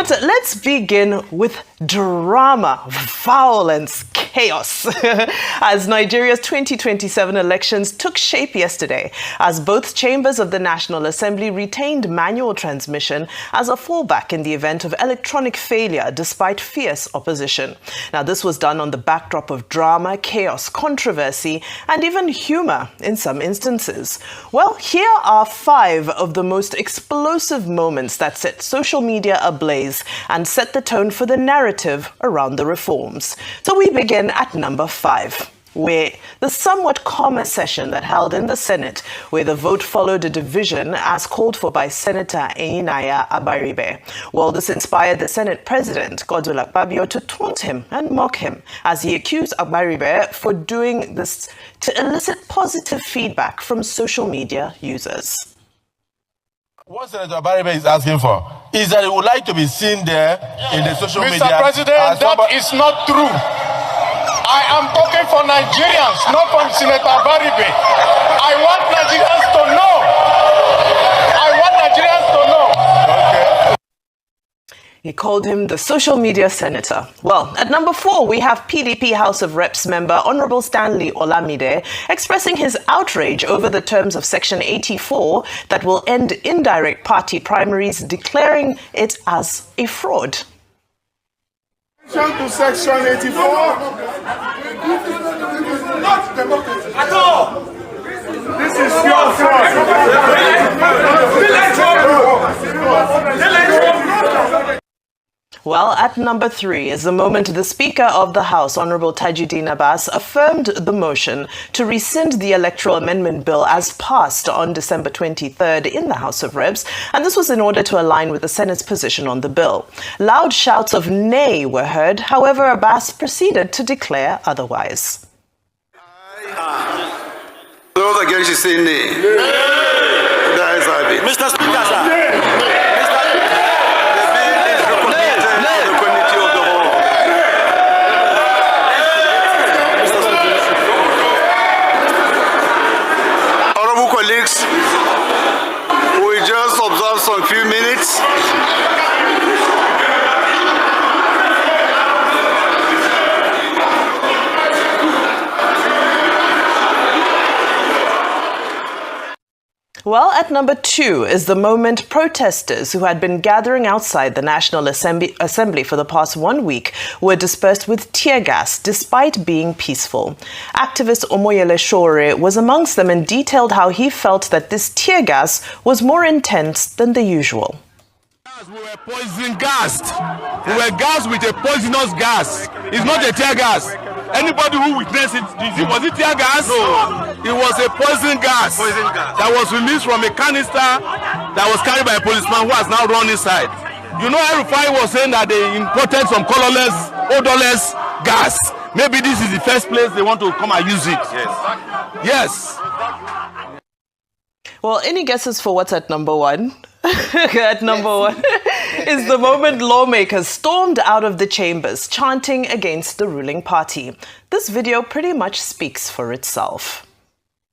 But let's begin with drama, violence, chaos, as Nigeria's 2027 elections took shape yesterday, as both chambers of the National Assembly retained manual transmission as a fallback in the event of electronic failure despite fierce opposition. Now, this was done on the backdrop of drama, chaos, controversy, and even humor in some instances. Well, here are 5 of the most explosive moments that set social media ablaze and set the tone for the narrative around the reforms. So we begin at number 5, where the somewhat calmer session that held in the Senate, where the vote followed a division as called for by Senator Enyinnaya Abaribe. Well, this inspired the Senate President, Godswill Akpabio, to taunt him and mock him as he accused Abaribe for doing this to elicit positive feedback from social media users. What Senator Abaribe is asking for is that he would like to be seen there in the social media. Mr. President, that is not true. I am talking for Nigerians, not from Senator Abaribe. I want Nigerians to know. I want Nigerians to know. Okay. He called him the social media senator. Well, at number 4, we have PDP House of Reps member Honorable Stanley Olamide expressing his outrage over the terms of Section 84 that will end indirect party primaries, declaring it as a fraud. To Section 84. Not democracy at all. This is your fraud. Well, at number 3 is the moment the Speaker of the House, Honorable Tajuddin Abbas, affirmed the motion to rescind the Electoral Amendment Bill as passed on December 23rd in the House of Reps, and this was in order to align with the Senate's position on the bill. Loud shouts of nay were heard, however, Abbas proceeded to declare otherwise. Those against you say nay. That is it. Mr. Speaker, sir. Colleagues, we just observe some few minutes. Well, at number 2 is the moment protesters who had been gathering outside the National Assembly for the past 1 week were dispersed with tear gas despite being peaceful. Activist Omoyele Sowore was amongst them and detailed how he felt that this tear gas was more intense than the usual. We were poison gassed. We were gassed with a poisonous gas. It's not a tear gas. Anybody who witnessed it, was it tear gas? No. It was a poison gas that was released from a canister that was carried by a policeman who has now run inside. You know, Rufai was saying that they imported some colorless, odorless gas. Maybe this is the first place they want to come and use it. Yes. Well, any guesses for what's at number 1? At number 1 is the moment lawmakers stormed out of the chambers, chanting against the ruling party. This video pretty much speaks for itself.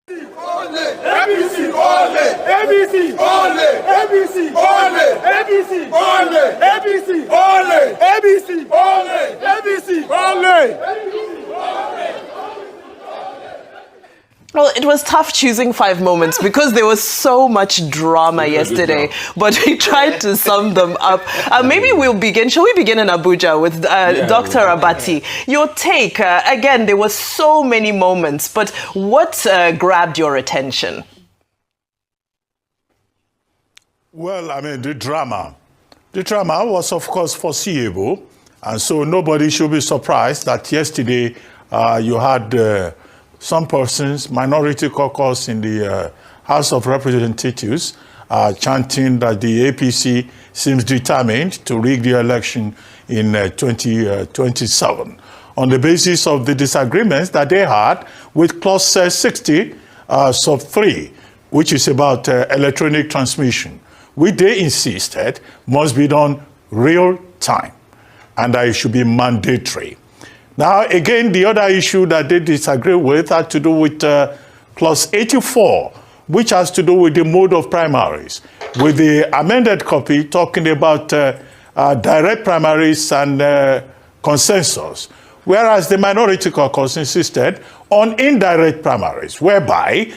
ABC, ole! ABC, ole! ABC, ole! ABC, ole! ABC, ole! ABC, ole! ABC, ole! Well, it was tough choosing 5 moments because there was so much drama yesterday, but we tried to sum them up. Maybe shall we begin in Abuja with Dr. Abati? Your take, again, there were so many moments, but what grabbed your attention? Well, I mean, the drama was, of course, foreseeable, and so nobody should be surprised that yesterday you had some persons, minority caucus in the House of Representatives, chanting that the APC seems determined to rig the election in 2027 on the basis of the disagreements that they had with Clause 60, sub 3, which is about electronic transmission, which they insisted must be done real time and that it should be mandatory. Now, again, the other issue that they disagree with had to do with Clause 84, which has to do with the mode of primaries, with the amended copy talking about direct primaries and consensus, whereas the minority caucus insisted on indirect primaries, whereby,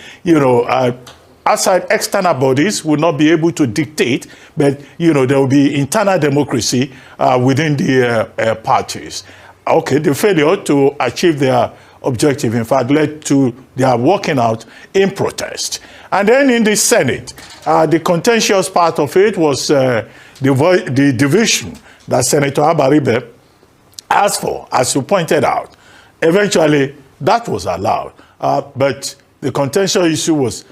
outside external bodies will not be able to dictate, but, there will be internal democracy within the parties. Okay, the failure to achieve their objective, in fact, led to their walking out in protest. And then in the Senate, the contentious part of it was the division that Senator Abaribe asked for, as you pointed out. Eventually, that was allowed. But the contentious issue was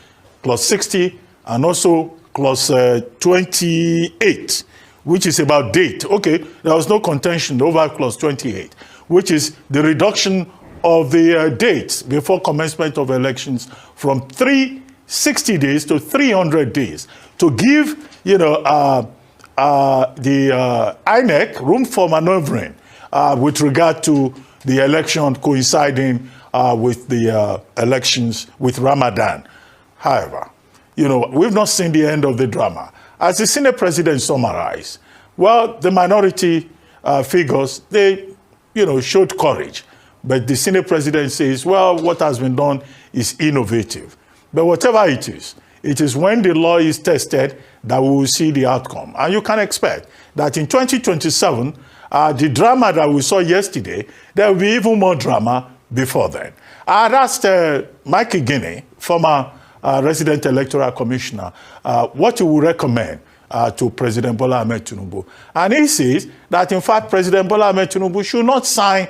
clause 60 and also clause 28, which is about date. Okay, there was no contention over clause 28, which is the reduction of the dates before commencement of elections from 360 days to 300 days to give, the INEC room for maneuvering with regard to the election coinciding with the elections with Ramadan. However, we've not seen the end of the drama. As the Senate President summarized, well, the minority figures, they, showed courage. But the Senate President says, well, what has been done is innovative. But whatever it is when the law is tested that we will see the outcome. And you can expect that in 2027, the drama that we saw yesterday, there will be even more drama before then. I asked Mike Guinea, former resident electoral commissioner, what he would recommend to President Bola Ahmed Tinubu. And he says that, in fact, President Bola Ahmed Tinubu should not sign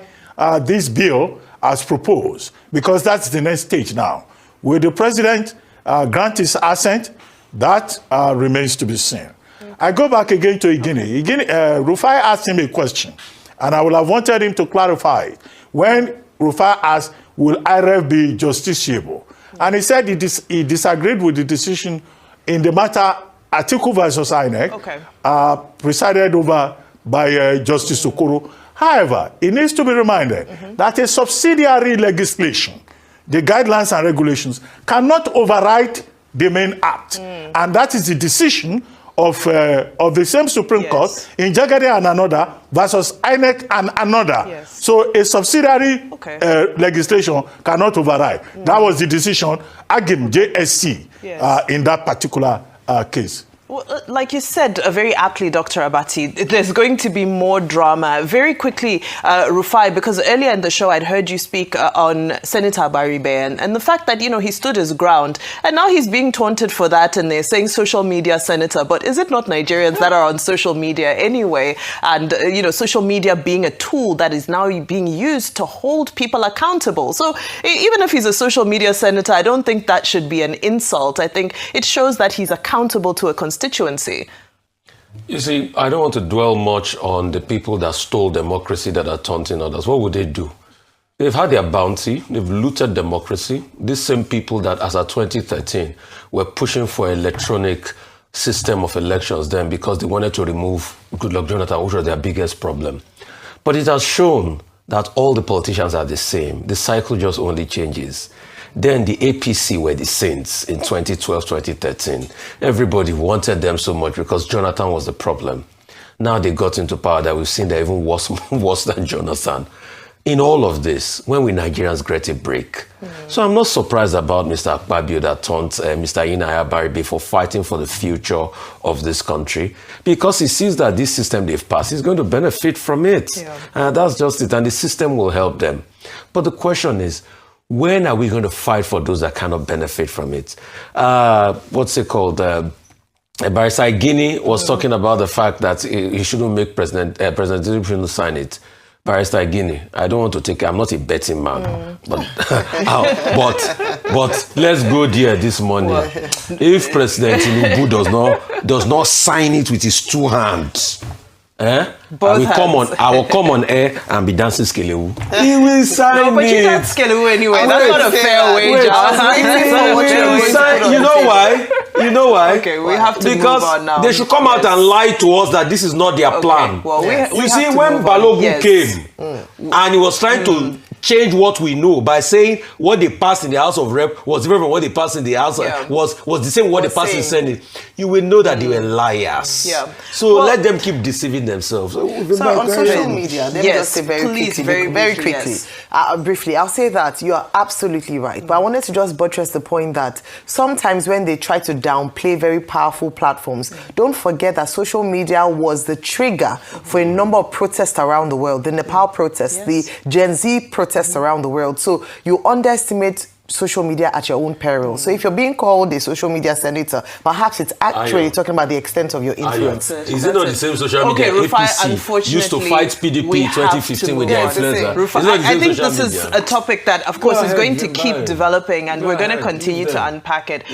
this bill as proposed, because that's the next stage now. Will the president grant his assent? That remains to be seen. I go back again to Igini. Rufai asked him a question, and I would have wanted him to clarify it. When Rufai asked, will IREF be justiciable? And he said he disagreed with the decision in the matter Atiku versus INEC, presided over by Justice Okoro. However, it needs to be reminded that a subsidiary legislation, the guidelines and regulations, cannot override the main act. And that is the decision of the same Supreme Court in Jagade and another versus INEC and another. So a subsidiary legislation cannot override. That was the decision, Agim, JSC, in that particular case. Well, like you said very aptly, Dr. Abati, there's going to be more drama. Very quickly, Rufai, because earlier in the show I'd heard you speak on Senator Abaribe and the fact that, he stood his ground. And now he's being taunted for that and they're saying social media senator. But is it not Nigerians that are on social media anyway? And, social media being a tool that is now being used to hold people accountable. So even if he's a social media senator, I don't think that should be an insult. I think it shows that he's accountable to a constituency. You see, I don't want to dwell much on the people that stole democracy that are taunting others. What would they do? They've had their bounty, they've looted democracy. These same people that, as of 2013, were pushing for electronic system of elections then because they wanted to remove Goodluck Jonathan, which was their biggest problem. But it has shown that all the politicians are the same. The cycle just only changes. Then the APC were the saints in 2012, 2013. Everybody wanted them so much because Jonathan was the problem. Now they got into power that we've seen they're even worse than Jonathan. In all of this, when we Nigerians get a break. So I'm not surprised about Mr. Akpabio that taunt Mr. Inaya Baribe for fighting for the future of this country, because he sees that this system they've passed is going to benefit from it. That's just it, and the system will help them. But the question is, when are we going to fight for those that cannot benefit from it? What's it called? Barrister Guinea was talking about the fact that he shouldn't make President Tinubu shouldn't sign it. Barrister Guinea, I don't want to take, I'm not a betting man, but let's go there this morning. If President Tinubu does not sign it with his two hands, I will come on air and be dancing Skelewu. He will sign it. No, but you can't Skelewu anyway. That's not a fair wager. You know why? You know why? Okay, we have to because move on now. They should come out and lie to us that this is not their plan. Well, you see, when Bl0w came and he was trying to change what we know by saying what they passed in the House of Rep was different from what they passed in the House was the same what they passed in Senate, you will know that they were liars. Yeah. So let them keep deceiving themselves. So on social media, let me just say very quickly, briefly, I'll say that you are absolutely right. But I wanted to just buttress the point that sometimes when they try to downplay very powerful platforms, don't forget that social media was the trigger for a number of protests around the world, the Nepal protests, the Gen Z protests around the world. So you underestimate social media at your own peril. So if you're being called a social media senator, perhaps it's actually talking about the extent of your influence. Is it not the same social media Rufai, APC used to fight PDP in 2015 with their influencer? Rufai, I think this is a topic that, of course, is going to keep developing, and we're going to continue to unpack it.